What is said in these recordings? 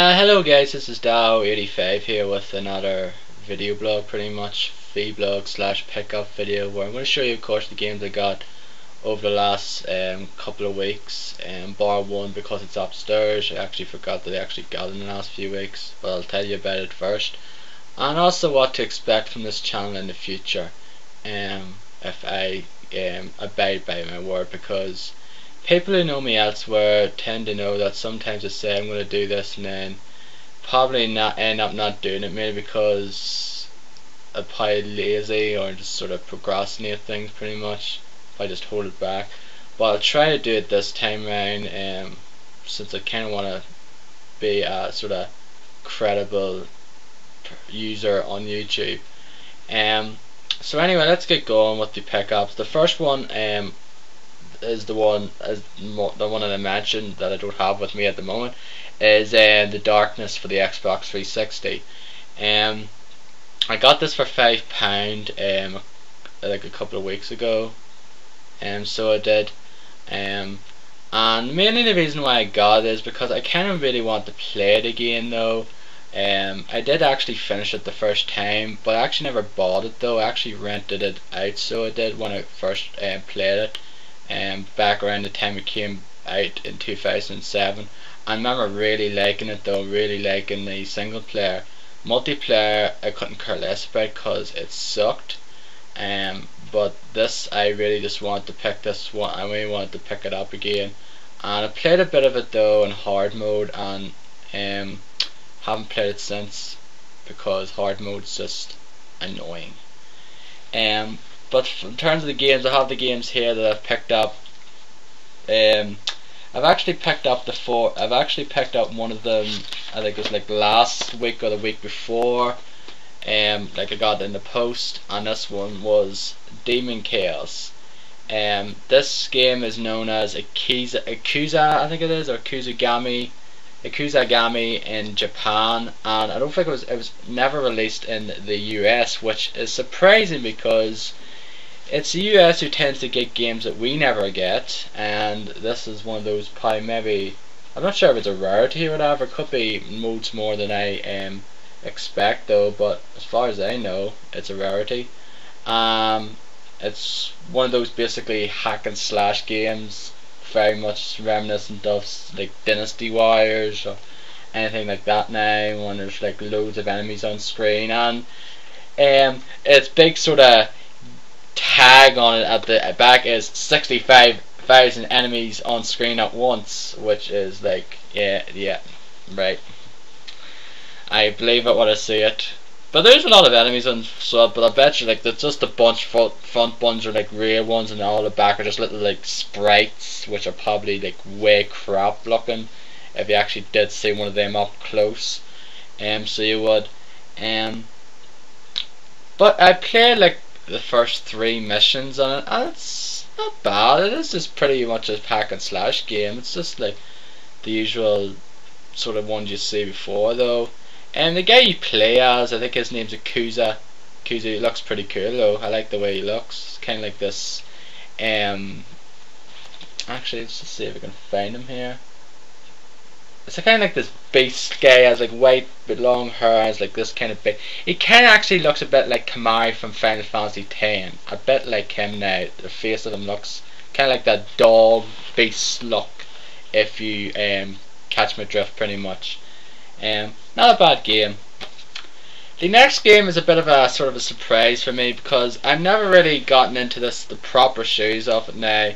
Hello guys, this is Darro85 here with another video blog, pretty much vlog slash pickup video, where I'm going to show you of course the games I got over the last couple of weeks, bar one because it's upstairs. I actually forgot that I actually got it in the last few weeks, but I'll tell you about it first, and also what to expect from this channel in the future if I abide by my word, because people who know me elsewhere tend to know that sometimes I say I'm going to do this and then probably not end up not doing it, maybe because I'm probably lazy or just sort of procrastinate things pretty much if I just hold it back. But I'll try to do it this time around, since I kind of want to be a sort of credible user on YouTube. So anyway, let's get going with the pickups. The first one is the one that I mentioned that I don't have with me at the moment, is the Darkness for the Xbox 360. I got this for £5 like a couple of weeks ago, so I did, and mainly the reason why I got it is because I kind of really want to play it again though. I did actually finish it the first time, but I actually never bought it though. I actually rented it out, so I did when I first played it. Back around the time it came out in 2007. I remember really liking it though, really liking the single player. Multiplayer I couldn't care less about because it sucked, but this I really just wanted to pick this one. I really wanted to pick it up again, and I played a bit of it though in hard mode, and haven't played it since because hard mode's just annoying. But in terms of the games, I have the games here that I've picked up. I've actually picked up one of them. I think it was like last week or the week before. Like I got it in the post, and this one was Demon Chaos. This game is known as Akuza, I think it is, or Akuzagami in Japan, and I don't think it was never released in the US, which is surprising because it's the US who tends to get games that we never get, and this is one of those, probably, maybe, I'm not sure if it's a rarity or whatever. It could be modes more than I expect though, but as far as I know it's a rarity. It's one of those basically hack and slash games, very much reminiscent of like Dynasty Warriors or anything like that now, when there's like loads of enemies on screen, and its big sort of tag on it at the back is 65,000 enemies on screen at once, which is like, yeah, right, I believe it when I see it. But there's a lot of enemies on sub, but I bet you like there's just a bunch, front ones are like real ones, and all the back are just little like sprites, which are probably like way crap looking if you actually did see one of them up close. So you would. But I played like the first 3 missions on it, and it's not bad. It is just pretty much a hack and slash game. It's just like the usual sort of ones you see before though. And the guy you play as, I think his name's Akuza. He looks pretty cool though. I like the way he looks. It's kind of like this. Actually, let's just see if I can find him here. It's kind of like this beast guy. Has like white but long hair. Has like this kind of big. He kind of actually looks a bit like Kamari from Final Fantasy X. A bit like him now. The face of him looks kind of like that dog beast look, if you catch my drift, pretty much. Not a bad game. The next game is a bit of a sort of a surprise for me because I've never really gotten into the proper series of it now.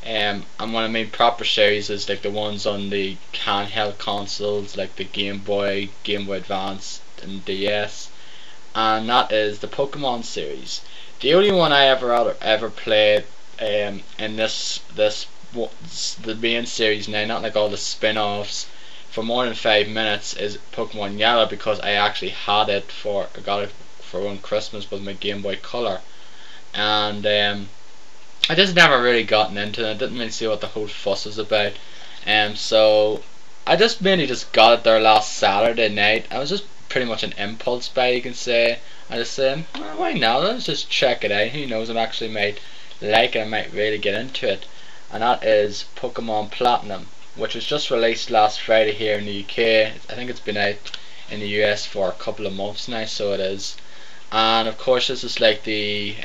And when I mean proper series is like the ones on the handheld consoles, like the Game Boy Advance and DS, and that is the Pokemon series. The only one I ever played in the main series now, not like all the spin-offs, for more than 5 minutes, is Pokemon Yellow, because I actually had it I got it for one Christmas with my Game Boy Color, and I just never really gotten into it. I didn't really see what the whole fuss was about, so I just mainly just got it there last Saturday night. I was just pretty much an impulse buy, you can say. I just said, well, why not? Let's just check it out. Who knows? I actually might like it. I might really get into it, and that is Pokemon Platinum. which was just released last Friday here in the UK. I think it's been out in the US for a couple of months now, so it is. And of course this is like the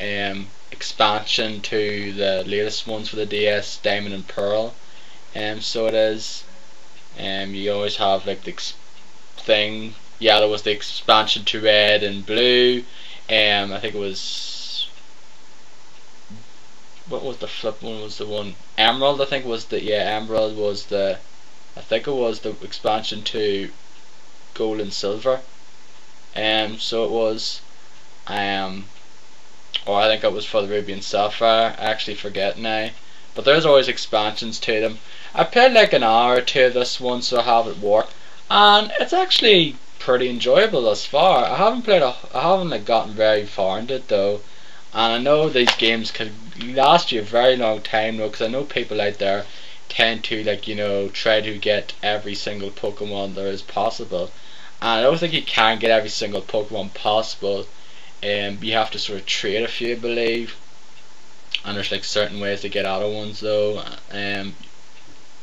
expansion to the latest ones for the DS, Diamond and Pearl. So it is. You always have like the thing. Yellow was the expansion to red and blue. I think it was, what was the flip one? Was the one Emerald? I think was the, yeah, Emerald was the, I think it was the expansion to Gold and Silver. So it was, or I think it was for the Ruby and Sapphire. I actually forget now. But there's always expansions to them. I played like an hour or two of this one, so I have it worked, and it's actually pretty enjoyable thus far. I haven't like gotten very far into it though, and I know these games could last you a very long time though, because I know people out there tend to, like, you know, try to get every single Pokemon there is possible, and I don't think you can get every single Pokemon possible. You have to sort of trade a few, I believe, and there's like certain ways to get other ones though.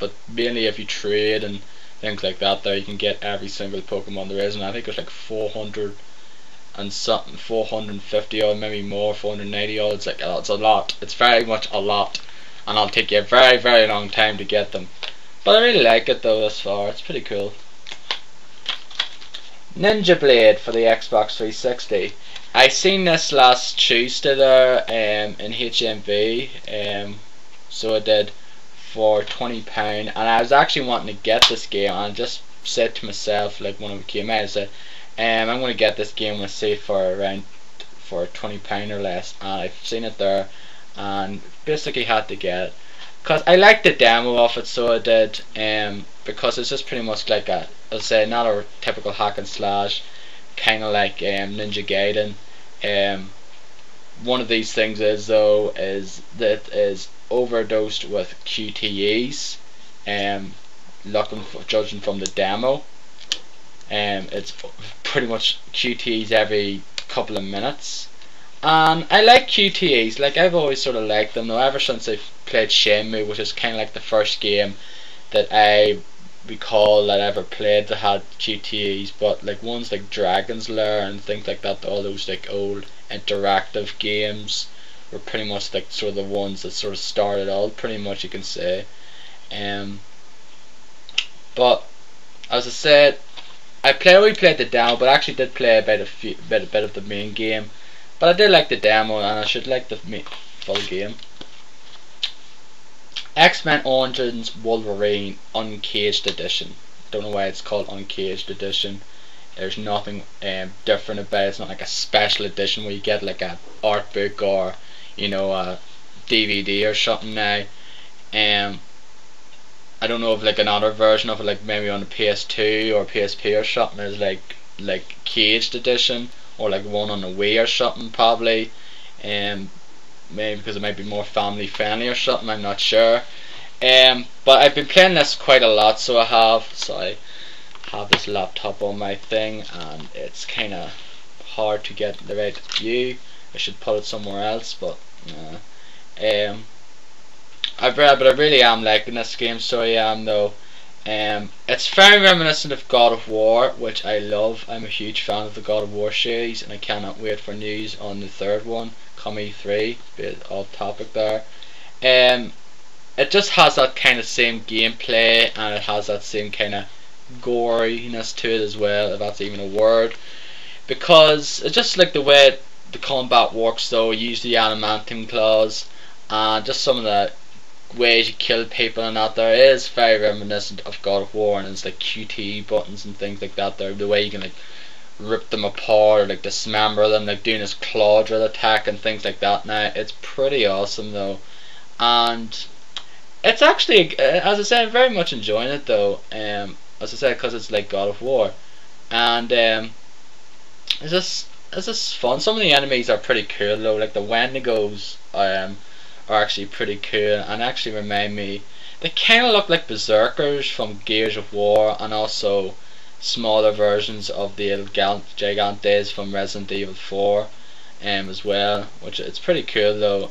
But mainly if you trade and things like that, there you can get every single Pokemon there is, and I think there's like 400 and something, 450 or maybe more, 490 or it's like, it's a lot. It's very much a lot, and it'll take you a very, very long time to get them. But I really like it though thus far. It's pretty cool. Ninja Blade for the Xbox 360. I seen this last Tuesday there in HMV, so I did, for £20, and I was actually wanting to get this game, and I just said to myself, like when it came out, I said, I'm going to get this game when I see it for around for £20 or less, and I've seen it there and basically had to get it because I liked the demo of it, so I did, because it's just pretty much like a, I'll say, not a typical hack and slash, kind of like Ninja Gaiden. One of these things is though is that is overdosed with QTEs, judging from the demo, it's pretty much QTEs every couple of minutes, and I like QTEs. Like, I've always sort of liked them though, ever since I played Shenmue, which is kind of like the first game that I recall that I ever played that had QTEs. But like ones like Dragon's Lair and things like that, all those like old interactive games were pretty much like sort of the ones that sort of started all, pretty much, you can say. But as I said, we played the demo, but I actually did play about a bit of the main game. But I did like the demo, and I should like the full game. X-Men Origins Wolverine Uncaged Edition. Don't know why it's called Uncaged Edition. There's nothing different about it. It's not like a special edition where you get like a art book or, you know, a DVD or something now. I don't know if like another version of it, like maybe on the PS2 or PSP or something, is like Caged Edition, or like one on the Wii or something probably. Maybe because it might be more family friendly or something, I'm not sure. But I've been playing this quite a lot, so I have this laptop on my thing, and it's kind of hard to get the right view. I should put it somewhere else, but I really am liking this game, so I am though. It's very reminiscent of God of War, which I love. I'm a huge fan of the God of War series, and I cannot wait for news on the third one, come E3, bit off topic there. It just has that kind of same gameplay, and it has that same kind of goriness to it as well, if that's even a word, because it's just like the way the combat works though. You use the adamantium claws, and just some of the ways you kill people and that there is very reminiscent of God of War, and it's like QT buttons and things like that there, the way you can like rip them apart or like dismember them, like doing this claw drill attack and things like that. Now it's pretty awesome though, and it's actually, as I said, I'm very much enjoying it though, as I said, because it's like God of War, and it's just fun. Some of the enemies are pretty cool though, like the Wendigos are actually pretty cool, and actually remind me, they kind of look like berserkers from Gears of War, and also smaller versions of the Gigantes from Resident Evil 4 as well, which it's pretty cool though.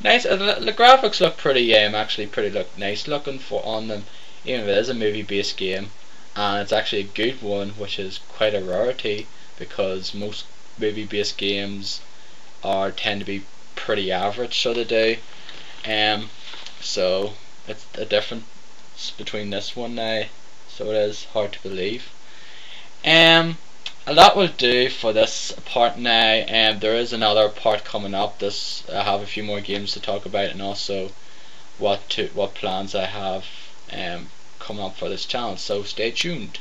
nice. The graphics look pretty actually pretty look nice looking for on them, even if it is a movie based game, and it's actually a good one, which is quite a rarity because most movie based games are tend to be pretty average, so they do. So it's a difference between this one now, so it is hard to believe. And that will do for this part now. There is another part coming up. I have a few more games to talk about, and also what plans I have coming up for this channel. So stay tuned.